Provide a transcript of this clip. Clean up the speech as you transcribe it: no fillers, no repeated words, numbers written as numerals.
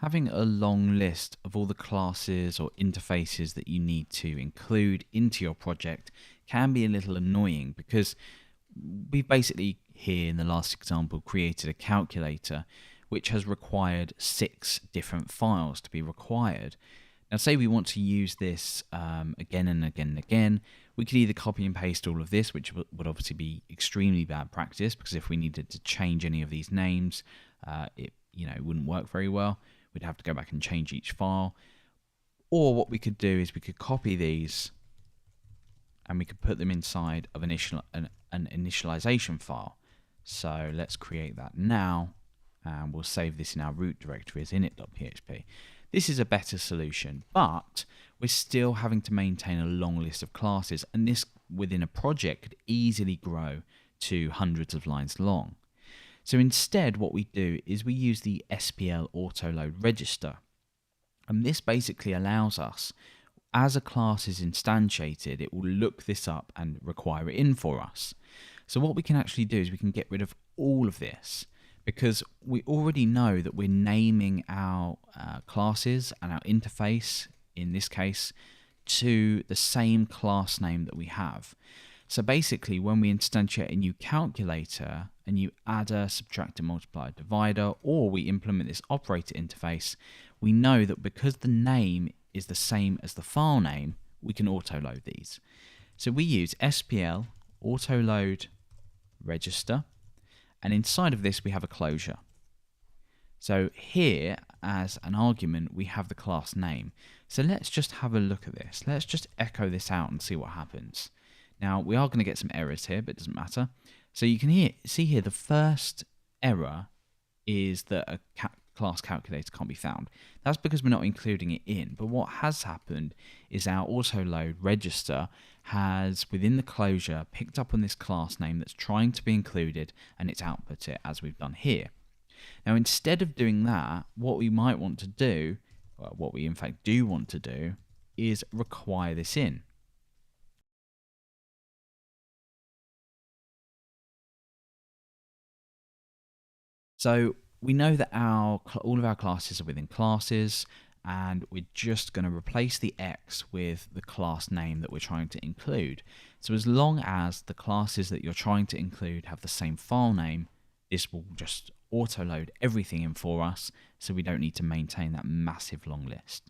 Having a long list of all the classes or interfaces that you need to include into your project can be a little annoying because we've basically here in the last example created a calculator which has required 6 different files to be required. Now say we want to use this again and again and again, we could either copy and paste all of this, which would obviously be extremely bad practice because if we needed to change any of these names, it wouldn't work very well. We'd have to go back and change each file. Or what we could do is we could copy these and we could put them inside of an initialization file. So let's create that now, and we'll save this in our root directory as init.php. This is a better solution, but we're still having to maintain a long list of classes, and this within a project could easily grow to hundreds of lines long. So instead what we do is we use the SPL Autoload register, and this basically allows us, as a class is instantiated, it will look this up and require it in for us. So what we can actually do is we can get rid of all of this because we already know that we're naming our classes and our interface, in this case, to the same class name that we have. So basically, when we instantiate a new calculator, a new adder, subtractor, multiplier, divider, or we implement this operator interface, we know that because the name is the same as the file name, we can autoload these. So we use SPL autoload register, and inside of this we have a closure. So here, as an argument, we have the class name. So let's just have a look at this. Let's just echo this out and see what happens. Now, we are going to get some errors here, but it doesn't matter. So you can see here the first error is that a class calculator can't be found. That's because we're not including it in. But what has happened is our autoload register has, within the closure, picked up on this class name that's trying to be included, and it's output it as we've done here. Now, instead of doing that, what we might want to do, well, what we in fact do want to do, is require this in. So we know that all of our classes are within classes, and we're just going to replace the X with the class name that we're trying to include. So as long as the classes that you're trying to include have the same file name, this will just autoload everything in for us, so we don't need to maintain that massive long list.